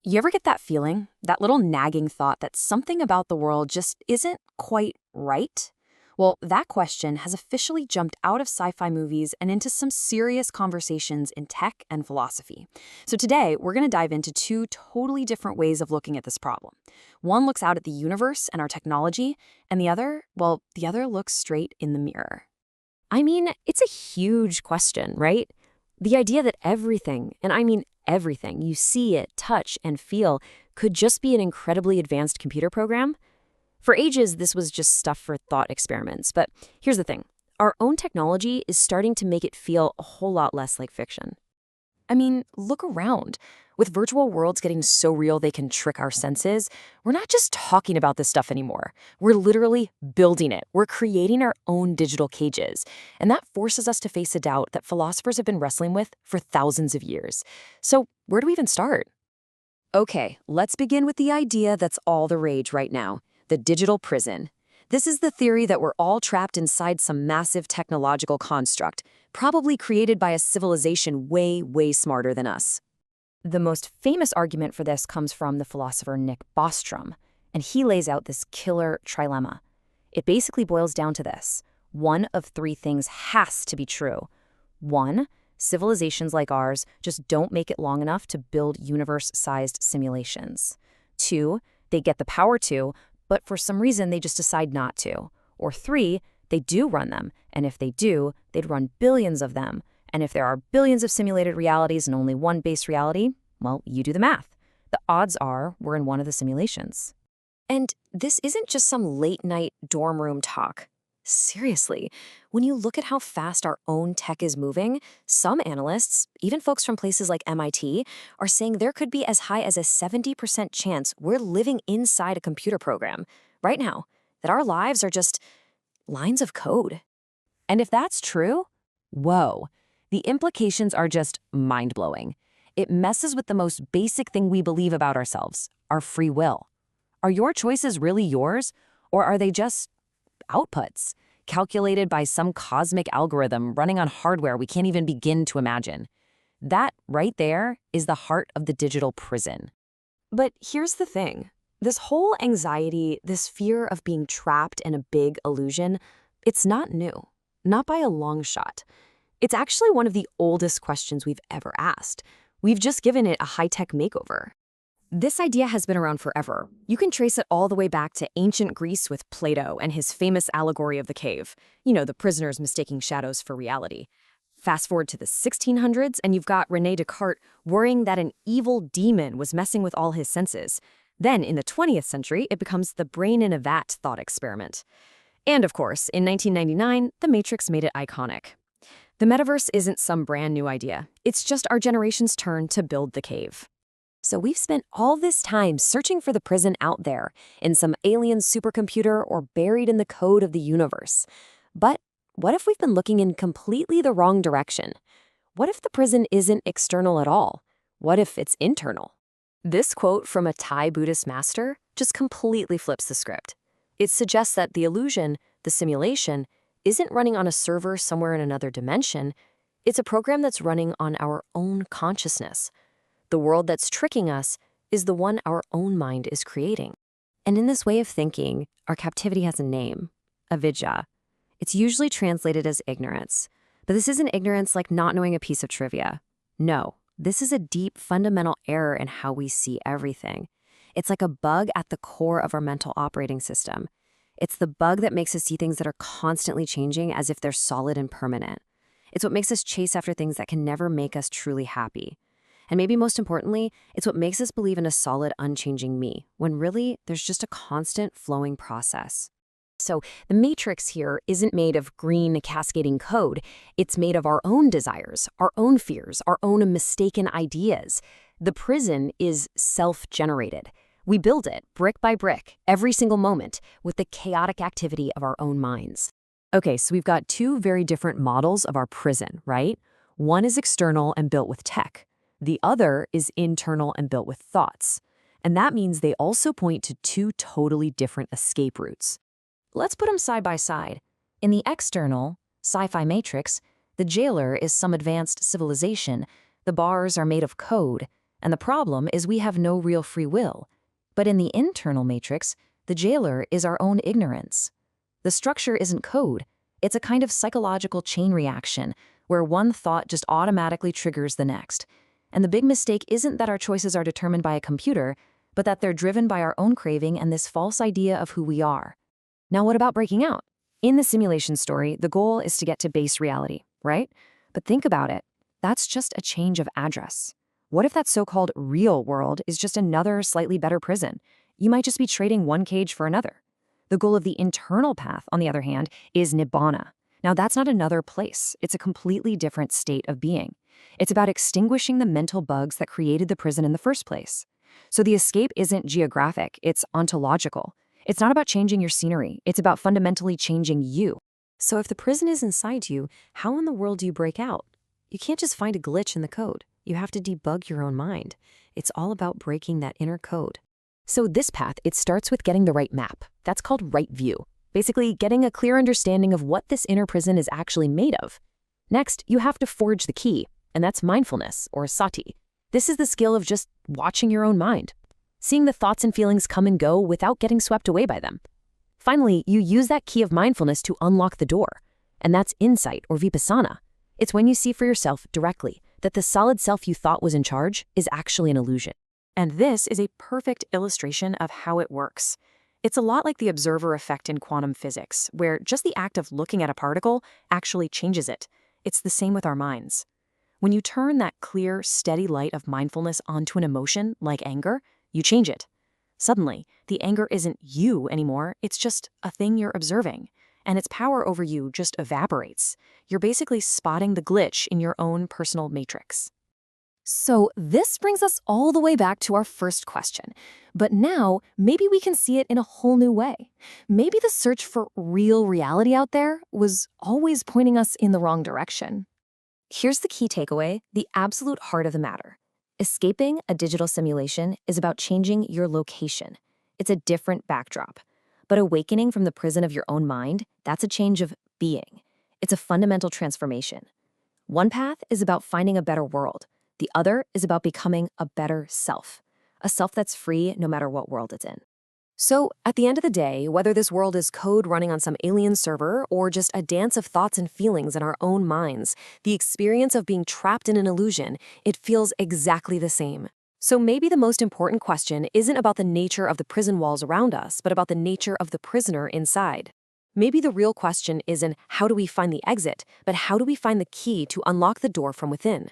You ever get that feeling, that little nagging thought that something about the world just isn't quite right? Well, that question has officially jumped out of sci-fi movies and into some serious conversations in tech and philosophy. So today, we're going to dive into two totally different ways of looking at this problem. One looks out at the universe and our technology, and the other looks straight in the mirror. I mean, it's a huge question, right? The idea that everything, and I mean everything, you see it, touch, and feel, could just be an incredibly advanced computer program? For ages, this was just stuff for thought experiments. But here's the thing. Our own technology is starting to make it feel a whole lot less like fiction. I mean, look around. With virtual worlds getting so real they can trick our senses, we're not just talking about this stuff anymore. We're literally building it. We're creating our own digital cages. And that forces us to face a doubt that philosophers have been wrestling with for thousands of years. So where do we even start? Okay, let's begin with the idea that's all the rage right now, the digital prison. This is the theory that we're all trapped inside some massive technological construct, probably created by a civilization way, way smarter than us. The most famous argument for this comes from the philosopher Nick Bostrom, and he lays out this killer trilemma. It basically boils down to this. One of three things has to be true. One, civilizations like ours just don't make it long enough to build universe-sized simulations. Two, they get the power to, but for some reason they just decide not to. Or three, they do run them, and if they do, they'd run billions of them. And if there are billions of simulated realities and only one base reality, well, you do the math. The odds are we're in one of the simulations. And this isn't just some late-night dorm room talk. Seriously, when you look at how fast our own tech is moving, some analysts, even folks from places like MIT, are saying there could be as high as a 70% chance we're living inside a computer program right now, that our lives are just lines of code. And if that's true, whoa, the implications are just mind-blowing. It messes with the most basic thing we believe about ourselves, our free will. Are your choices really yours, or are they just outputs, calculated by some cosmic algorithm running on hardware we can't even begin to imagine? That right there is the heart of the digital prison. But here's the thing. This whole anxiety, this fear of being trapped in a big illusion, it's not new, not by a long shot. It's actually one of the oldest questions we've ever asked. We've just given it a high-tech makeover. This idea has been around forever. You can trace it all the way back to ancient Greece with Plato and his famous allegory of the cave. You know, the prisoners mistaking shadows for reality. Fast forward to the 1600s, and you've got René Descartes worrying that an evil demon was messing with all his senses. Then, in the 20th century, it becomes the brain in a vat thought experiment. And of course, in 1999, The Matrix made it iconic. The metaverse isn't some brand new idea. It's just our generation's turn to build the cave. So we've spent all this time searching for the prison out there, in some alien supercomputer or buried in the code of the universe. But what if we've been looking in completely the wrong direction? What if the prison isn't external at all? What if it's internal? This quote from a Thai Buddhist master just completely flips the script. It suggests that the illusion, the simulation, isn't running on a server somewhere in another dimension. It's a program that's running on our own consciousness. The world that's tricking us is the one our own mind is creating. And in this way of thinking, our captivity has a name, avidya. It's usually translated as ignorance. But this isn't ignorance like not knowing a piece of trivia. No, this is a deep, fundamental error in how we see everything. It's like a bug at the core of our mental operating system. It's the bug that makes us see things that are constantly changing as if they're solid and permanent. It's what makes us chase after things that can never make us truly happy. And maybe most importantly, it's what makes us believe in a solid, unchanging me, when really there's just a constant flowing process. So the matrix here isn't made of green cascading code. It's made of our own desires, our own fears, our own mistaken ideas. The prison is self-generated. We build it brick by brick, every single moment, with the chaotic activity of our own minds. Okay, so we've got two very different models of our prison, right? One is external and built with tech. The other is internal and built with thoughts. And that means they also point to two totally different escape routes. Let's put them side by side. In the external, sci-fi matrix, the jailer is some advanced civilization, the bars are made of code, And the problem is we have no real free will. But in the internal matrix, the jailer is our own ignorance. The structure isn't code. It's a kind of psychological chain reaction where one thought just automatically triggers the next. And the big mistake isn't that our choices are determined by a computer, but that they're driven by our own craving and this false idea of who we are. Now, what about breaking out? In the simulation story, the goal is to get to base reality, right? But think about it. That's just a change of address. What if that so-called real world is just another slightly better prison? You might just be trading one cage for another. The goal of the internal path, on the other hand, is nibbana. Now, that's not another place. It's a completely different state of being. It's about extinguishing the mental bugs that created the prison in the first place. So the escape isn't geographic, it's ontological. It's not about changing your scenery, it's about fundamentally changing you. So if the prison is inside you, how in the world do you break out? You can't just find a glitch in the code. You have to debug your own mind. It's all about breaking that inner code. So this path, it starts with getting the right map. That's called right view. Basically, getting a clear understanding of what this inner prison is actually made of. Next, you have to forge the key, and that's mindfulness, or sati. This is the skill of just watching your own mind, seeing the thoughts and feelings come and go without getting swept away by them. Finally, you use that key of mindfulness to unlock the door, and that's insight, or vipassana. It's when you see for yourself directly that the solid self you thought was in charge is actually an illusion. And this is a perfect illustration of how it works. It's a lot like the observer effect in quantum physics, where just the act of looking at a particle actually changes it. It's the same with our minds. When you turn that clear, steady light of mindfulness onto an emotion, like anger, you change it. Suddenly, the anger isn't you anymore, it's just a thing you're observing. And its power over you just evaporates. You're basically spotting the glitch in your own personal matrix. So this brings us all the way back to our first question. But now, maybe we can see it in a whole new way. Maybe the search for real reality out there was always pointing us in the wrong direction. Here's the key takeaway, the absolute heart of the matter. Escaping a digital simulation is about changing your location. It's a different backdrop. But awakening from the prison of your own mind, that's a change of being. It's a fundamental transformation. One path is about finding a better world. The other is about becoming a better self. A self that's free no matter what world it's in. So, at the end of the day, whether this world is code running on some alien server or just a dance of thoughts and feelings in our own minds, the experience of being trapped in an illusion, it feels exactly the same. So maybe the most important question isn't about the nature of the prison walls around us, but about the nature of the prisoner inside. Maybe the real question isn't how do we find the exit, but how do we find the key to unlock the door from within?